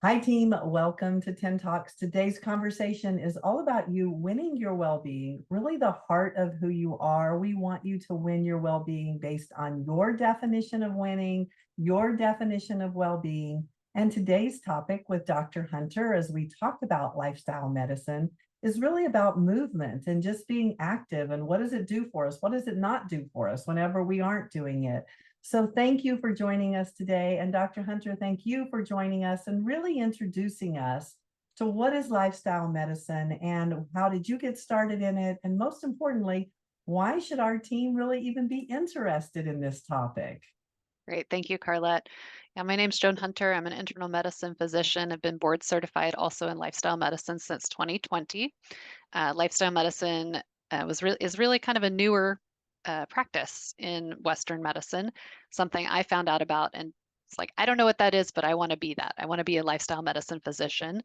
Hi, team. Welcome to 10 Talks. Today's conversation is all about you winning your well-being, really the heart of who you are. We want you to win your well-being based on your definition of winning, your definition of well-being. And today's topic with Dr. Hunter, as we talk about lifestyle medicine, is really about movement and just being active. And what does it do for us? What does it not do for us whenever we aren't doing it? So thank you for joining us today. And Dr. Hunter, thank you for joining us and really introducing us to what is lifestyle medicine and how did you get started in it? And most importantly, why should our team really even be interested in this topic? Great. Thank you, Carlette. Yeah, my name's Joan Hunter. I'm an internal medicine physician. I've been board certified also in lifestyle medicine since 2020. Lifestyle medicine is really kind of a newer practice in Western medicine, something I found out about. And it's like, I don't know what that is, but I want to be that. I want to be a lifestyle medicine physician.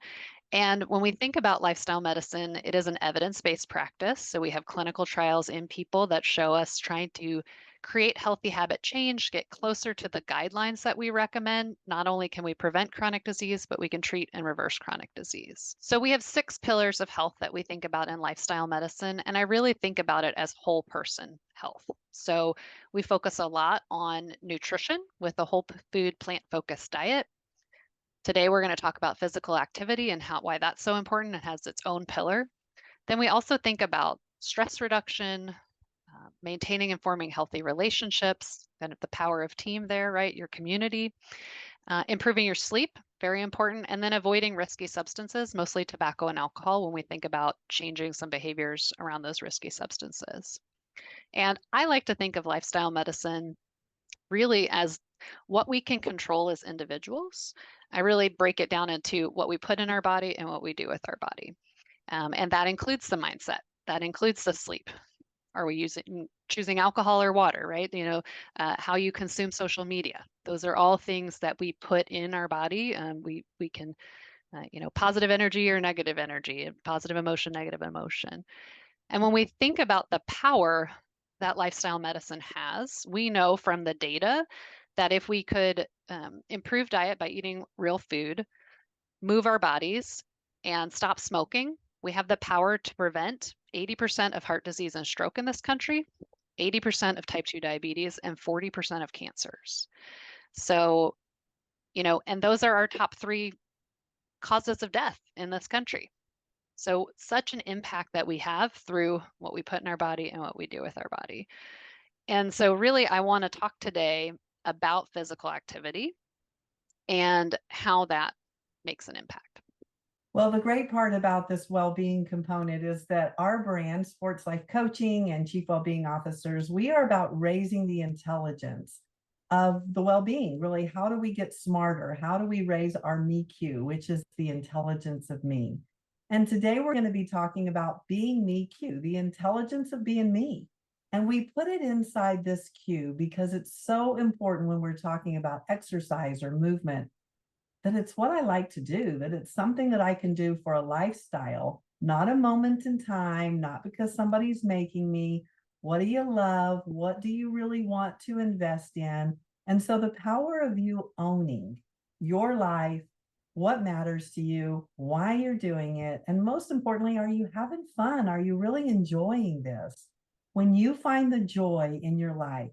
And when we think about lifestyle medicine, it is an evidence-based practice. So we have clinical trials in people that show us trying to create healthy habit change, get closer to the guidelines that we recommend. Not only can we prevent chronic disease, but we can treat and reverse chronic disease. So we have 6 pillars of health that we think about in lifestyle medicine. And I really think about it as whole person health. So we focus a lot on nutrition with a whole food, plant-focused diet. Today, we're going to talk about physical activity and why that's so important. It has its own pillar. Then we also think about stress reduction, maintaining and forming healthy relationships, kind of the power of team there, right? Your community, improving your sleep, very important, and then avoiding risky substances, mostly tobacco and alcohol, when we think about changing some behaviors around those risky substances. And I like to think of lifestyle medicine really as what we can control as individuals. I really break it down into what we put in our body and what we do with our body. And that includes the mindset, that includes the sleep. Are we choosing alcohol or water, right? How you consume social media. Those are all things that we put in our body. We can, positive energy or negative energy, positive emotion, negative emotion. And when we think about the power that lifestyle medicine has, we know from the data that if we could improve diet by eating real food, move our bodies, and stop smoking, we have the power to prevent 80% of heart disease and stroke in this country, 80% of type 2 diabetes, and 40% of cancers. So, and those are our top 3 causes of death in this country. So, such an impact that we have through what we put in our body and what we do with our body. And so, really, I want to talk today about physical activity and how that makes an impact. Well, the great part about this well-being component is that our brand, Sports Life Coaching and Chief Wellbeing Officers, we are about raising the intelligence of the well-being. Really, how do we get smarter? How do we raise our MEQ, which is the intelligence of me? And today we're going to be talking about being MEQ, the intelligence of being me. And we put it inside this Q because it's so important when we're talking about exercise or movement, that it's what I like to do, that it's something that I can do for a lifestyle, not a moment in time, not because somebody's making me. What do you love? What do you really want to invest in? And so the power of you owning your life, what matters to you, why you're doing it, and most importantly, are you having fun? Are you really enjoying this? When you find the joy in your life,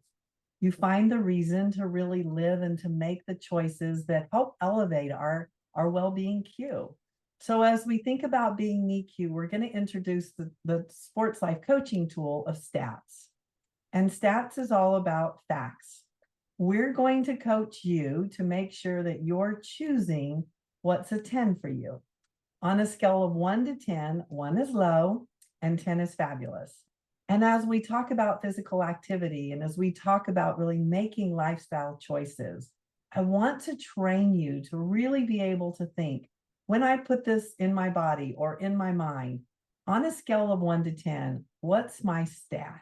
you find the reason to really live and to make the choices that help elevate our well-being Q. So as we think about being MEQ, we're going to introduce the sports life coaching tool of stats. And stats is all about facts. We're going to coach you to make sure that you're choosing what's a 10 for you. On a scale of 1 to 10, 1 is low and 10 is fabulous. And as we talk about physical activity and as we talk about really making lifestyle choices, I want to train you to really be able to think, when I put this in my body or in my mind, on a scale of 1 to 10, what's my stat?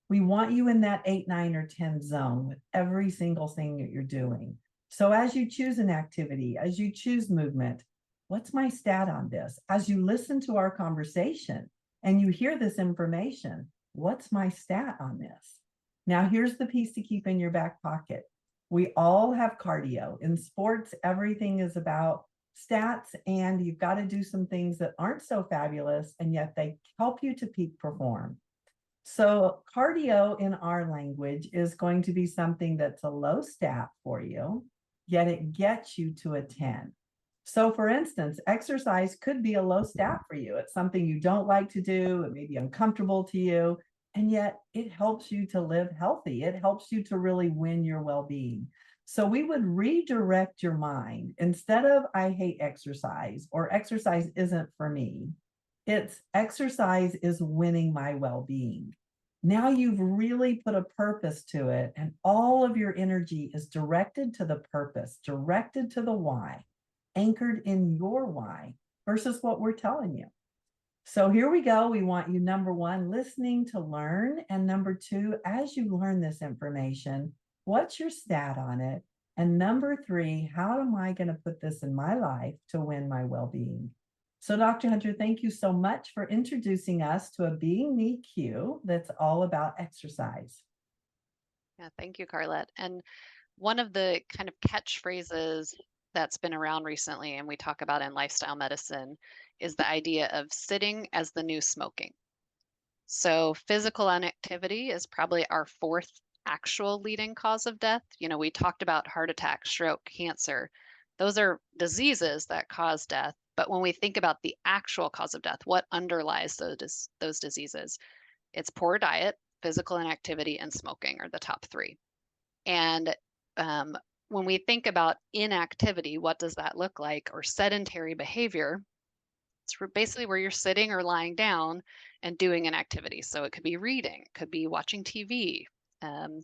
We want you in that 8, 9, or 10 zone with every single thing that you're doing. So as you choose an activity, as you choose movement, what's my stat on this? As you listen to our conversation and you hear this information, what's my stat on this? Now, here's the piece to keep in your back pocket. We all have cardio. In sports, everything is about stats, and you've got to do some things that aren't so fabulous, and yet they help you to peak perform. So cardio in our language is going to be something that's a low stat for you, yet it gets you to a 10. So for instance, exercise could be a low stat for you. It's something you don't like to do. It may be uncomfortable to you, and yet it helps you to live healthy. It helps you to really win your well-being. So we would redirect your mind instead of I hate exercise or exercise isn't for me. It's exercise is winning my well-being. Now you've really put a purpose to it, and all of your energy is directed to the purpose, directed to the why, anchored in your why versus what we're telling you. So here we go. We want you, number one, listening to learn. And number two, as you learn this information, what's your stat on it? And number three, how am I going to put this in my life to win my well-being? So Dr. Hunter, thank you so much for introducing us to a Being Me Q that's all about exercise. Yeah, thank you, Carlette. And one of the kind of catchphrases that's been around recently, and we talk about in lifestyle medicine, is the idea of sitting as the new smoking. So physical inactivity is probably our fourth actual leading cause of death. You know, we talked about heart attack, stroke, cancer. Those are diseases that cause death. But when we think about the actual cause of death, what underlies those diseases? It's poor diet, physical inactivity, and smoking are the top three. And when we think about inactivity, what does that look like? Or sedentary behavior, it's basically where you're sitting or lying down and doing an activity. So it could be reading, it could be watching TV. Um,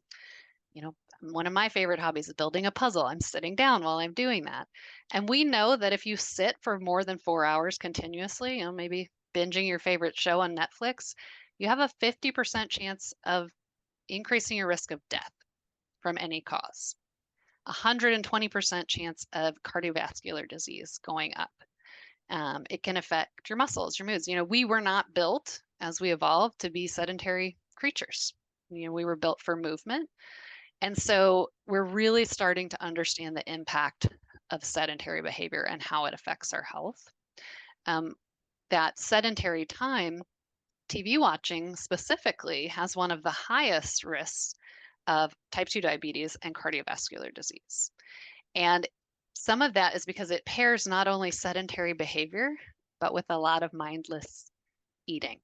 you know, one of my favorite hobbies is building a puzzle. I'm sitting down while I'm doing that. And we know that if you sit for more than 4 hours continuously, you know, maybe binging your favorite show on Netflix, you have a 50% chance of increasing your risk of death from any cause. 120% chance of cardiovascular disease going up. It can affect your muscles, your moods. You know, we were not built as we evolved to be sedentary creatures. You know, we were built for movement. And so we're really starting to understand the impact of sedentary behavior and how it affects our health. That sedentary time, TV watching specifically, has one of the highest risks of type 2 diabetes and cardiovascular disease. And some of that is because it pairs not only sedentary behavior, but with a lot of mindless eating.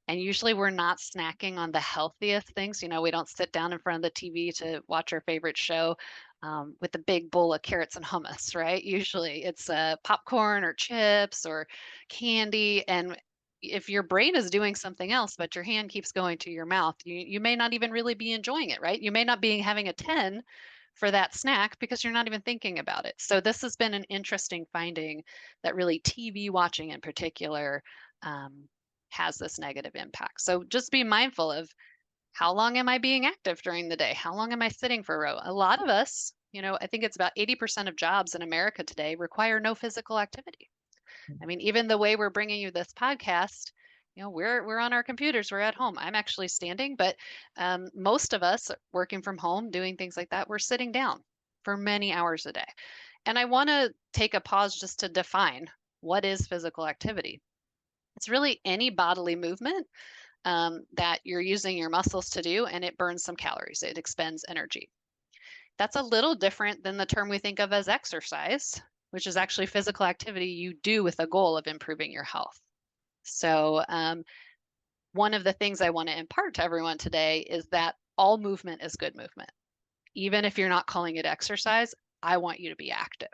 And usually we're not snacking on the healthiest things. You know, we don't sit down in front of the TV to watch our favorite show with a big bowl of carrots and hummus, right? Usually it's popcorn or chips or candy. And if your brain is doing something else, but your hand keeps going to your mouth, you may not even really be enjoying it, right? You may not be having a 10 for that snack because you're not even thinking about it. So this has been an interesting finding that really TV watching in particular has this negative impact. So just be mindful of how long am I being active during the day? How long am I sitting for a row? A lot of us, you know, I think it's about 80% of jobs in America today require no physical activity. I mean, even the way we're bringing you this podcast, you know, we're on our computers, we're at home. I'm actually standing, but most of us working from home, doing things like that, we're sitting down for many hours a day. And I want to take a pause just to define what is physical activity. It's really any bodily movement that you're using your muscles to do, and it burns some calories. It expends energy. That's a little different than the term we think of as exercise, which is actually physical activity you do with a goal of improving your health. So, one of the things I want to impart to everyone today is that all movement is good movement. Even if you're not calling it exercise, I want you to be active.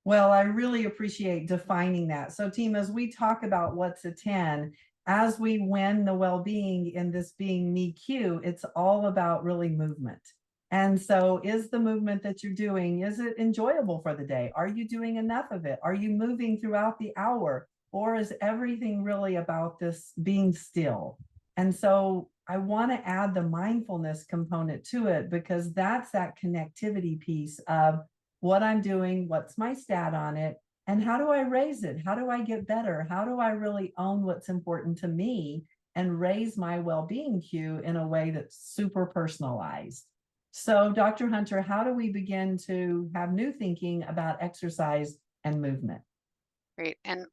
Well, I really appreciate defining that. So team, as we talk about what's a 10, as we win the well-being in this Being Me Q, it's all about really movement. And so is the movement that you're doing, is it enjoyable for the day? Are you doing enough of it? Are you moving throughout the hour? Or is everything really about this being still? And so I want to add the mindfulness component to it, because that's that connectivity piece of what I'm doing, what's my stat on it, and how do I raise it? How do I get better? How do I really own what's important to me and raise my well-being cue in a way that's super personalized? So Dr. Hunter, how do we begin to have new thinking about exercise and movement. Great. And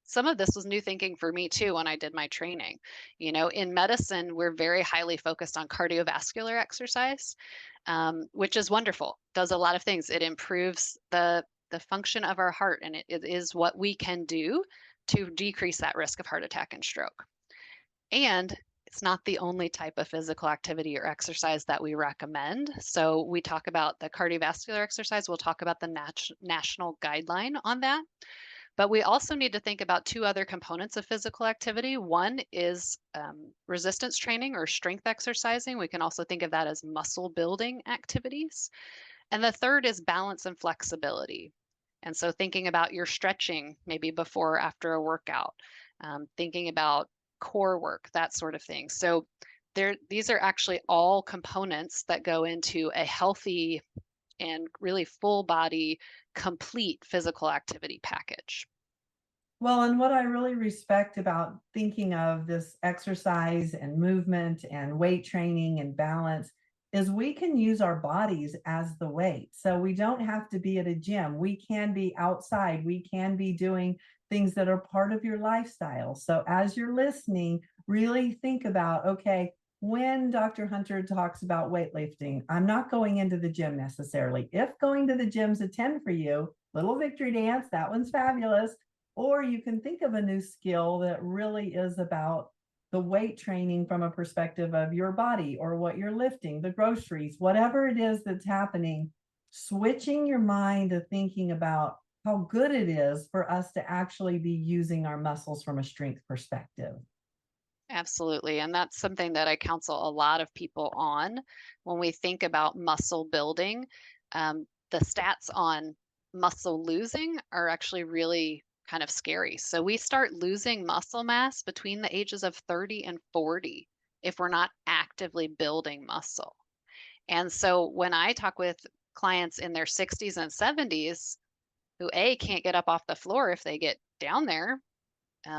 some of this was new thinking for me too when I did my training. In medicine, we're very highly focused on cardiovascular exercise, which is wonderful. Does a lot of things. It improves the function of our heart, and it is what we can do to decrease that risk of heart attack and stroke. And it's not the only type of physical activity or exercise that we recommend. So we talk about the cardiovascular exercise. We'll talk about the national guideline on that. But we also need to think about two other components of physical activity. One is resistance training or strength exercising. We can also think of that as muscle building activities. And the third is balance and flexibility. And so thinking about your stretching, maybe before or after a workout, thinking about core work, that sort of thing. So these are actually all components that go into a healthy and really full body, complete physical activity package. Well, and what I really respect about thinking of this exercise and movement and weight training and balance is we can use our bodies as the weight. So we don't have to be at a gym. We can be outside. We can be doing things that are part of your lifestyle. So as you're listening, really think about, okay, when Dr. Hunter talks about weightlifting, I'm not going into the gym necessarily. If going to the gym's a 10 for you, little victory dance, that one's fabulous. Or you can think of a new skill that really is about the weight training from a perspective of your body or what you're lifting, the groceries, whatever it is that's happening, switching your mind to thinking about how good it is for us to actually be using our muscles from a strength perspective. Absolutely. And that's something that I counsel a lot of people on when we think about muscle building. The stats on muscle losing are actually really kind of scary. So we start losing muscle mass between the ages of 30 and 40 if we're not actively building muscle. And so when I talk with clients in their 60s and 70s who can't get up off the floor if they get down there,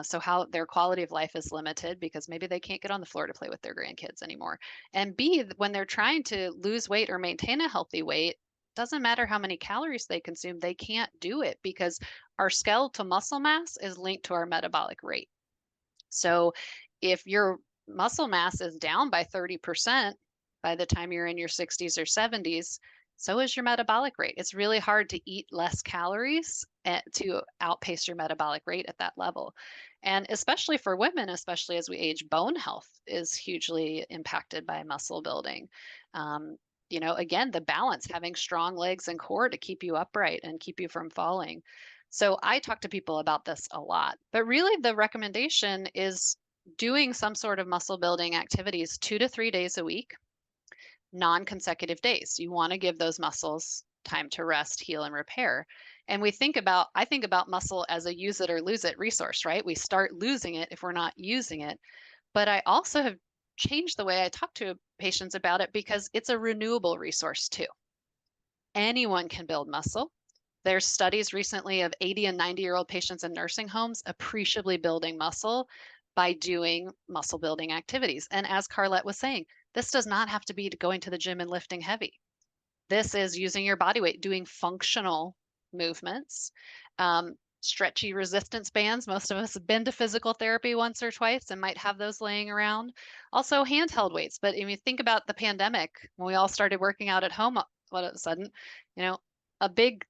so how their quality of life is limited because maybe they can't get on the floor to play with their grandkids anymore. And B, when they're trying to lose weight or maintain a healthy weight, doesn't matter how many calories they consume, they can't do it because our skeletal muscle mass is linked to our metabolic rate. So if your muscle mass is down by 30% by the time you're in your 60s or 70s, so is your metabolic rate. It's really hard to eat less calories to outpace your metabolic rate at that level. And especially for women, especially as we age, bone health is hugely impacted by muscle building. Again, the balance, having strong legs and core to keep you upright and keep you from falling. So I talk to people about this a lot, but really the recommendation is doing some sort of muscle building activities 2 to 3 days a week, non-consecutive days. You want to give those muscles time to rest, heal, and repair. And I think about muscle as a use it or lose it resource, right? We start losing it if we're not using it. But I also have changed the way I talk to patients about it because it's a renewable resource too. Anyone can build muscle. There's studies recently of 80 and 90-year-old patients in nursing homes appreciably building muscle by doing muscle building activities. And as Carlette was saying, this does not have to be going to the gym and lifting heavy. This is using your body weight, doing functional movements, stretchy resistance bands. Most of us have been to physical therapy once or twice and might have those laying around. Also handheld weights. But if you think about the pandemic, when we all started working out at home, all of a sudden, a big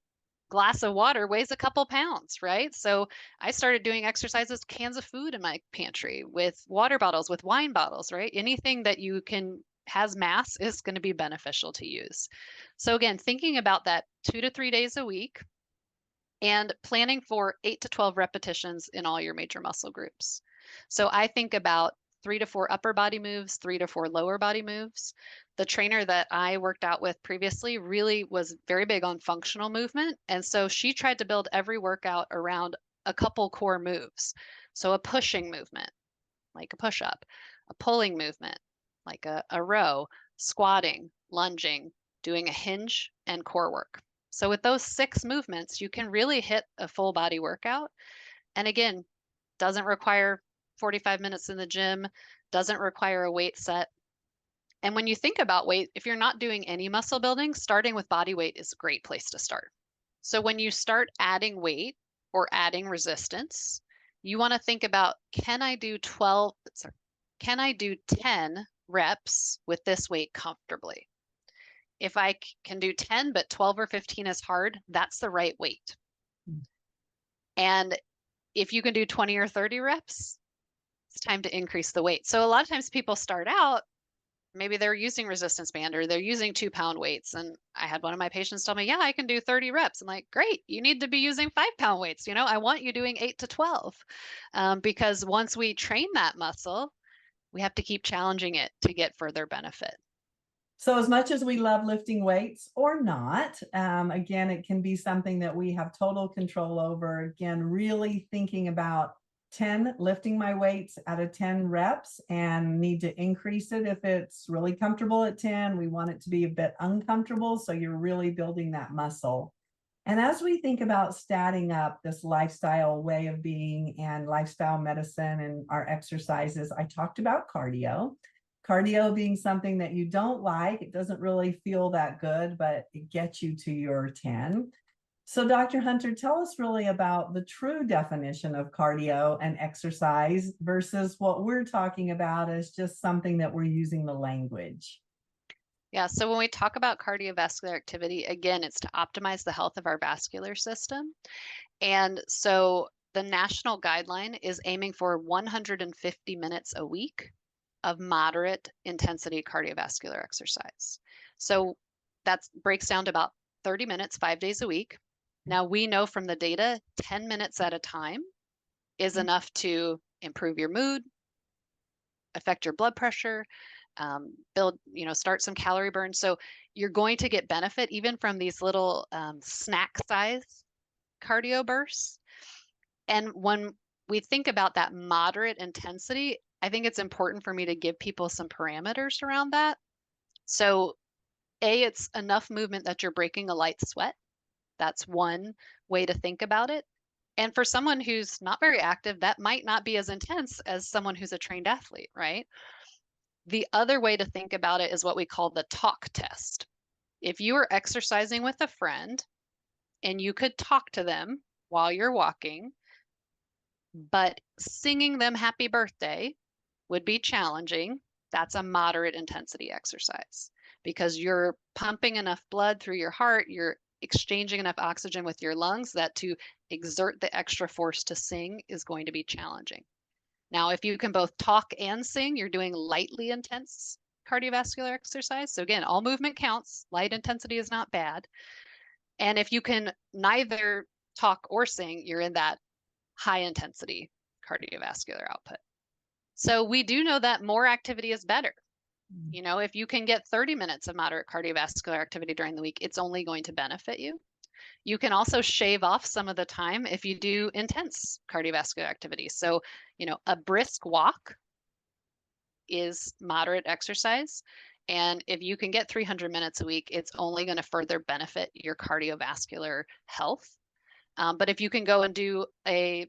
glass of water weighs a couple pounds, right? So I started doing exercises, cans of food in my pantry with water bottles, with wine bottles, right? Anything that you can has mass is going to be beneficial to use. So again, thinking about that 2 to 3 days a week and planning for 8 to 12 repetitions in all your major muscle groups. So I think about 3 to 4 upper body moves, 3 to 4 lower body moves. The trainer that I worked out with previously really was very big on functional movement. And so she tried to build every workout around a couple core moves. So a pushing movement, like a push up, a pulling movement, like a row, squatting, lunging, doing a hinge, and core work. So with those 6 movements, you can really hit a full body workout. And again, doesn't require 45 minutes in the gym, doesn't require a weight set. And when you think about weight, if you're not doing any muscle building, starting with body weight is a great place to start. So when you start adding weight or adding resistance, you want to think about, can I do 10 reps with this weight comfortably? If I can do 10, but 12 or 15 is hard, that's the right weight. And if you can do 20 or 30 reps, it's time to increase the weight. So a lot of times people start out, maybe they're using resistance band or they're using 2-pound weights. And I had one of my patients tell me, yeah, I can do 30 reps. I'm like, great, you need to be using 5-pound weights. I want you doing 8 to 12 because once we train that muscle, we have to keep challenging it to get further benefit. So as much as we love lifting weights or not, again, it can be something that we have total control over. Again, really thinking about lifting my weights out of 10 reps and need to increase it if it's really comfortable at 10. We want it to be a bit uncomfortable. So you're really building that muscle. And as we think about statting up this lifestyle way of being and lifestyle medicine and our exercises, I talked about cardio. Cardio being something that you don't like, it doesn't really feel that good, but it gets you to your 10. So, Dr. Hunter, tell us really about the true definition of cardio and exercise versus what we're talking about as just something that we're using the language. Yeah, so when we talk about cardiovascular activity, again, it's to optimize the health of our vascular system. And so the national guideline is aiming for 150 minutes a week of moderate intensity cardiovascular exercise. So that breaks down to about 30 minutes, 5 days a week. Now we know from the data, 10 minutes at a time is enough to improve your mood, affect your blood pressure, start some calorie burn. So you're going to get benefit even from these little snack size cardio bursts. And when we think about that moderate intensity, I think it's important for me to give people some parameters around that. So, it's enough movement that you're breaking a light sweat. That's one way to think about it. And for someone who's not very active, that might not be as intense as someone who's a trained athlete, right? The other way to think about it is what we call the talk test. If you are exercising with a friend and you could talk to them while you're walking, but singing them happy birthday would be challenging. That's a moderate intensity exercise because you're pumping enough blood through your heart, you're exchanging enough oxygen with your lungs that to exert the extra force to sing is going to be challenging. Now, if you can both talk and sing, you're doing lightly intense cardiovascular exercise. So again, all movement counts. Light intensity is not bad. And if you can neither talk or sing, you're in that high intensity cardiovascular output. So we do know that more activity is better. If you can get 30 minutes of moderate cardiovascular activity during the week, it's only going to benefit you. You can also shave off some of the time if you do intense cardiovascular activity. So, a brisk walk is moderate exercise. And if you can get 300 minutes a week, it's only going to further benefit your cardiovascular health. But if you can go and do a,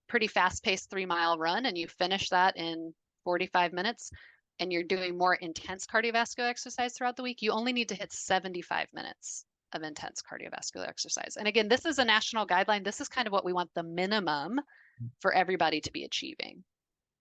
pretty fast-paced 3-mile run and you finish that in 45 minutes and you're doing more intense cardiovascular exercise throughout the week, you only need to hit 75 minutes of intense cardiovascular exercise. And again, this is a national guideline. This is kind of what we want the minimum for everybody to be achieving.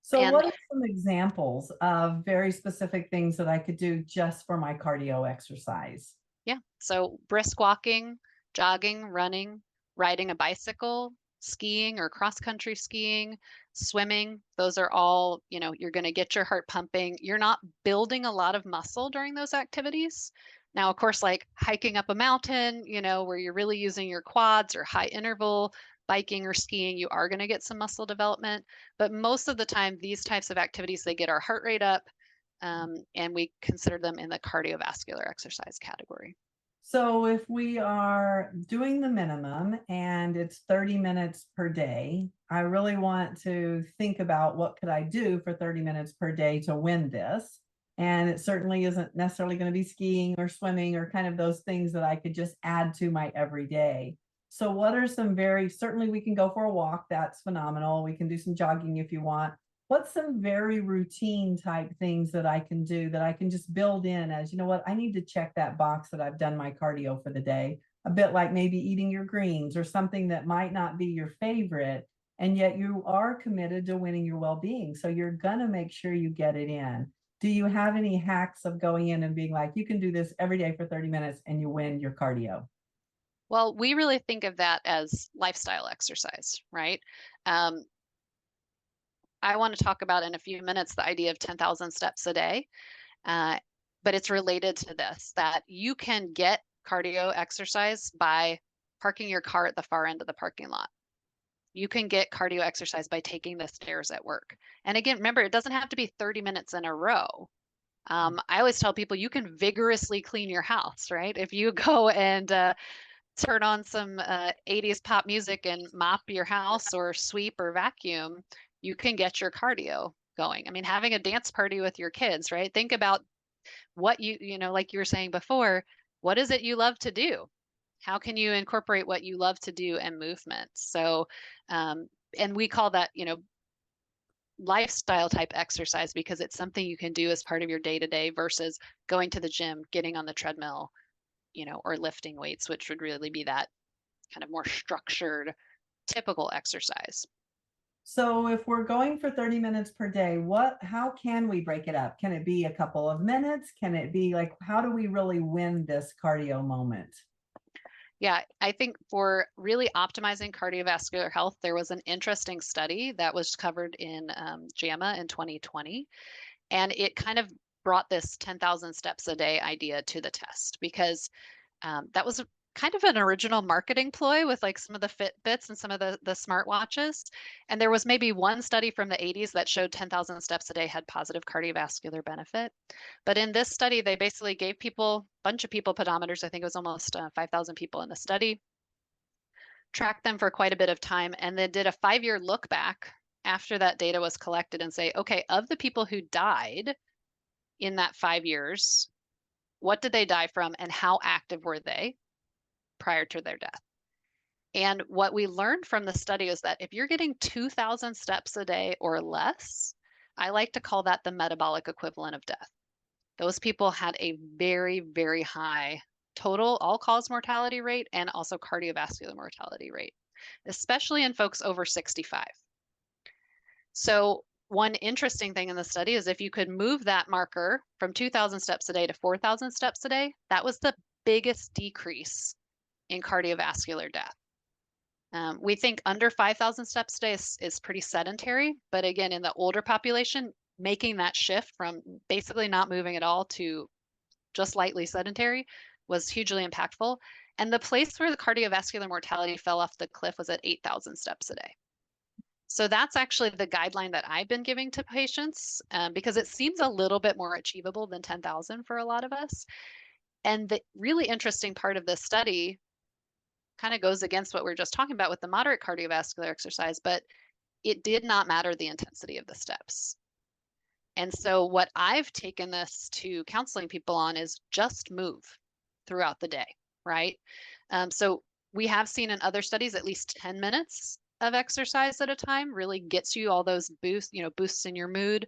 So And what are some examples of very specific things that I could do just for my cardio exercise? yeah, so brisk walking, jogging, running, riding a bicycle, skiing or cross country skiing, swimming, those are all, you're going to get your heart pumping. You're not building a lot of muscle during those activities. Now, of course, like hiking up a mountain, where you're really using your quads or high interval biking or skiing, you are going to get some muscle development. But most of the time, these types of activities, they get our heart rate up, and we consider them in the cardiovascular exercise category. So if we are doing the minimum and it's 30 minutes per day, I really want to think about what could I do for 30 minutes per day to win this. And it certainly isn't necessarily going to be skiing or swimming or kind of those things that I could just add to my everyday. So what are certainly we can go for a walk. That's phenomenal. We can do some jogging if you want. What's some very routine type things that I can do that I can just build in as, I need to check that box that I've done my cardio for the day. a bit like maybe eating your greens or something that might not be your favorite, and yet you are committed to winning your well-being. So you're going to make sure you get it in. Do you have any hacks of going in and being like, you can do this every day for 30 minutes and you win your cardio? Well, we really think of that as lifestyle exercise, right? Um, I want to talk about in a few minutes the idea of 10,000 steps a day, uh, but it's related to this that you can get cardio exercise by parking your car at the far end of the parking lot. You can get cardio exercise by taking the stairs at work. And again, remember, it doesn't have to be 30 minutes in a row. I always tell people you can vigorously clean your house, right? If you go and turn on some 80s pop music and mop your house or sweep or vacuum, you can get your cardio going. I mean, having a dance party with your kids, right? Think about what like you were saying before, what is it you love to do? How can you incorporate what you love to do and movement? So, and we call that, lifestyle type exercise because it's something you can do as part of your day to day versus going to the gym, getting on the treadmill, or lifting weights, which would really be that kind of more structured, typical exercise. So if we're going for 30 minutes per day, how can we break it up? Can it be a couple of minutes? Can it be like, how do we really win this cardio moment? Yeah, I think for really optimizing cardiovascular health, there was an interesting study that was covered in JAMA in 2020, and it kind of brought this 10,000 steps a day idea to the test because that was kind of an original marketing ploy with like some of the Fitbits and some of the smartwatches. And there was maybe one study from the 80s that showed 10,000 steps a day had positive cardiovascular benefit. But in this study, they basically gave people, a bunch of people pedometers. I think it was almost 5,000 people in the study, tracked them for quite a bit of time, and then did a 5-year look back after that data was collected and say, okay, of the people who died in that 5 years, what did they die from and how active were they prior to their death? And what we learned from the study is that if you're getting 2,000 steps a day or less, I like to call that the metabolic equivalent of death. Those people had a very, very high total all-cause mortality rate and also cardiovascular mortality rate, especially in folks over 65. So one interesting thing in the study is if you could move that marker from 2,000 steps a day to 4,000 steps a day, that was the biggest decrease in cardiovascular death. We think under 5,000 steps a day is pretty sedentary, but again, in the older population, making that shift from basically not moving at all to just lightly sedentary was hugely impactful. And the place where the cardiovascular mortality fell off the cliff was at 8,000 steps a day. So that's actually the guideline that I've been giving to patients because it seems a little bit more achievable than 10,000 for a lot of us. And the really interesting part of this study kind of goes against what we are just talking about with the moderate cardiovascular exercise, but it did not matter the intensity of the steps. And so what I've taken this to counseling people on is just move throughout the day, right? So we have seen in other studies at least 10 minutes of exercise at a time really gets you all those boosts in your mood,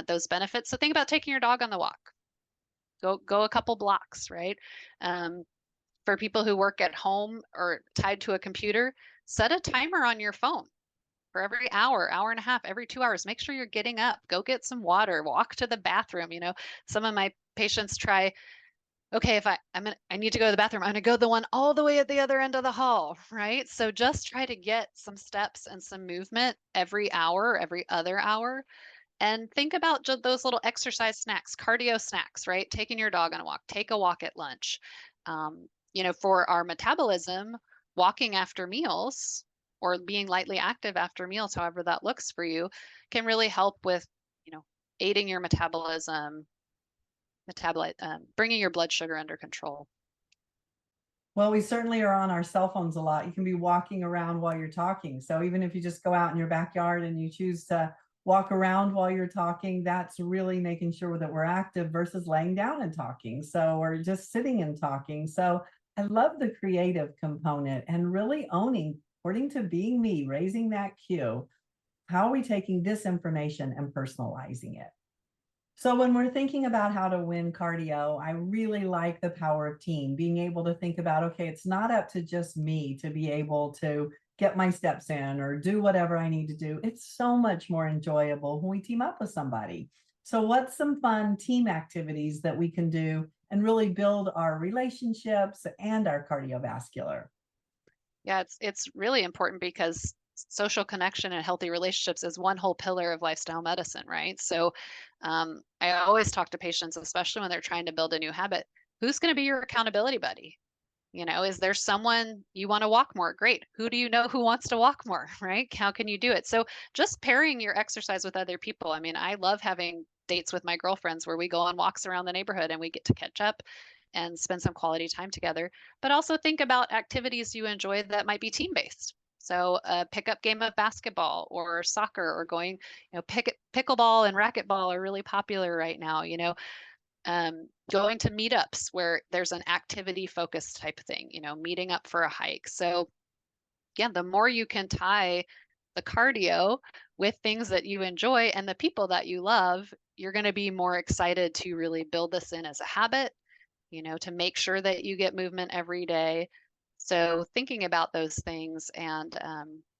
those benefits. So think about taking your dog on the walk. Go a couple blocks, right? For people who work at home or tied to a computer, set a timer on your phone for every hour, hour and a half, every 2 hours. Make sure you're getting up, go get some water, walk to the bathroom. Some of my patients try, okay, if I need to go to the bathroom, I'm gonna go the one all the way at the other end of the hall, right? So just try to get some steps and some movement every hour, every other hour. And think about just those little exercise snacks, cardio snacks, right? Taking your dog on a walk, take a walk at lunch. For our metabolism, walking after meals or being lightly active after meals, however that looks for you, can really help with, aiding your bringing your blood sugar under control. Well, we certainly are on our cell phones a lot. You can be walking around while you're talking. So even if you just go out in your backyard and you choose to walk around while you're talking, that's really making sure that we're active versus laying down and talking. So, or just sitting and talking. So I love the creative component and really owning, according to being me, raising that cue. How are we taking this information and personalizing it? So when we're thinking about how to win cardio, I really like the power of team, being able to think about, okay, it's not up to just me to be able to get my steps in or do whatever I need to do. It's so much more enjoyable when we team up with somebody. So what's some fun team activities that we can do and really build our relationships and our cardiovascular? Yeah, it's really important because social connection and healthy relationships is one whole pillar of lifestyle medicine, right? So, I always talk to patients, especially when they're trying to build a new habit, who's going to be your accountability buddy? You know, is there someone you want to walk more? Great. Who do you know who wants to walk more, right? How can you do it? So, just pairing your exercise with other people. I mean, I love having dates with my girlfriends where we go on walks around the neighborhood and we get to catch up and spend some quality time together. But also think about activities you enjoy that might be team based. So a pickup game of basketball or soccer or going, pickleball and racquetball are really popular right now. Going to meetups where there's an activity focused type of thing, meeting up for a hike. So again, the more you can tie the cardio with things that you enjoy and the people that you love, you're going to be more excited to really build this in as a habit, to make sure that you get movement every day. So thinking about those things and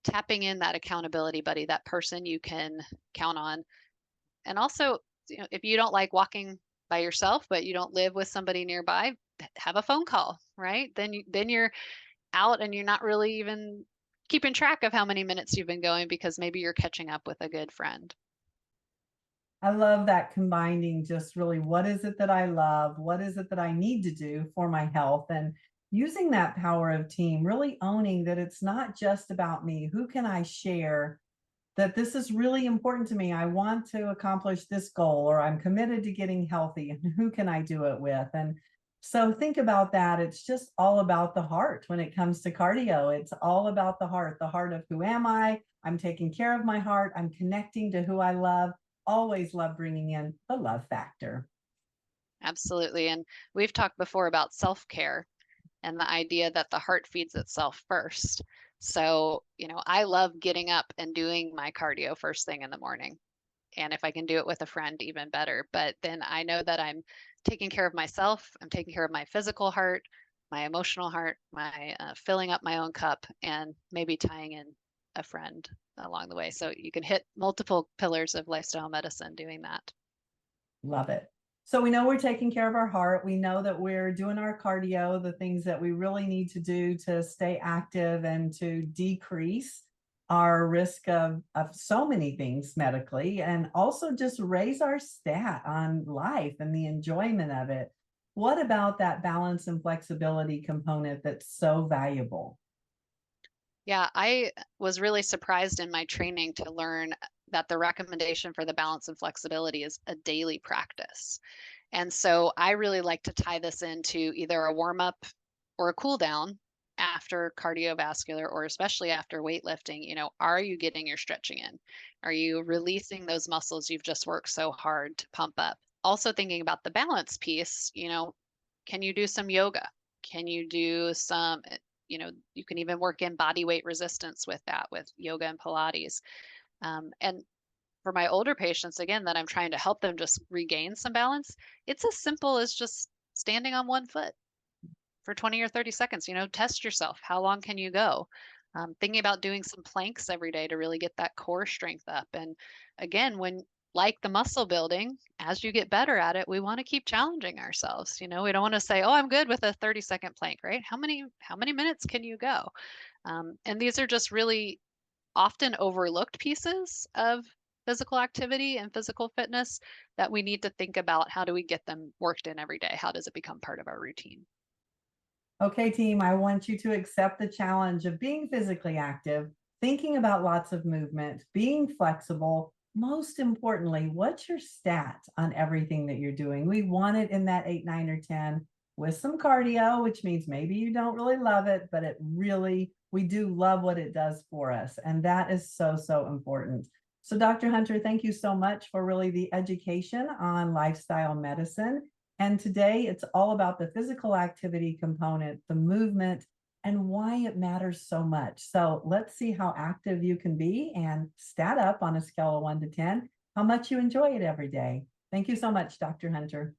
tapping in that accountability buddy, that person you can count on. And also, if you don't like walking by yourself, but you don't live with somebody nearby, have a phone call, right? Then you're out and you're not really even keeping track of how many minutes you've been going because maybe you're catching up with a good friend. I love that combining just really what is it that I love? What is it that I need to do for my health? And using that power of team, really owning that it's not just about me. Who can I share that this is really important to me? I want to accomplish this goal, or I'm committed to getting healthy, and who can I do it with? And so think about that. It's just all about the heart when it comes to cardio. It's all about the heart of who am I? I'm taking care of my heart. I'm connecting to who I love. Always love bringing in the love factor. Absolutely. And we've talked before about self-care and the idea that the heart feeds itself first. So, I love getting up and doing my cardio first thing in the morning. And if I can do it with a friend, even better. But then I know that I'm taking care of myself. I'm taking care of my physical heart, my emotional heart, my filling up my own cup, and maybe tying in a friend along the way. So you can hit multiple pillars of lifestyle medicine doing that. Love it. So we know we're taking care of our heart. We know that we're doing our cardio, the things that we really need to do to stay active and to decrease our risk of so many things medically, and also just raise our stat on life and the enjoyment of it. What about that balance and flexibility component that's so valuable? Yeah, I was really surprised in my training to learn that the recommendation for the balance and flexibility is a daily practice. And so I really like to tie this into either a warm up or a cool down after cardiovascular or especially after weightlifting. Are you getting your stretching in? Are you releasing those muscles you've just worked so hard to pump up? Also thinking about the balance piece, can you do some yoga? Can you do some, you can even work in body weight resistance with that, with yoga and Pilates. And for my older patients, again, that I'm trying to help them just regain some balance, it's as simple as just standing on one foot for 20 or 30 seconds. Test yourself. How long can you go? Thinking about doing some planks every day to really get that core strength up. And again, like the muscle building, as you get better at it, we want to keep challenging ourselves. We don't want to say, "Oh, I'm good with a 30-second plank," right? How many minutes can you go? And these are just really often overlooked pieces of physical activity and physical fitness that we need to think about. How do we get them worked in every day? How does it become part of our routine? Okay, team, I want you to accept the challenge of being physically active, thinking about lots of movement, being flexible. Most importantly, what's your stat on everything that you're doing? We want it in that 8, 9, or 10 with some cardio, which means maybe you don't really love it, but we do love what it does for us. And that is so, so important. So, Dr. Hunter, thank you so much for really the education on lifestyle medicine. And today it's all about the physical activity component, the movement, and why it matters so much. So let's see how active you can be and stat up on a scale of 1 to 10, how much you enjoy it every day. Thank you so much, Dr. Hunter.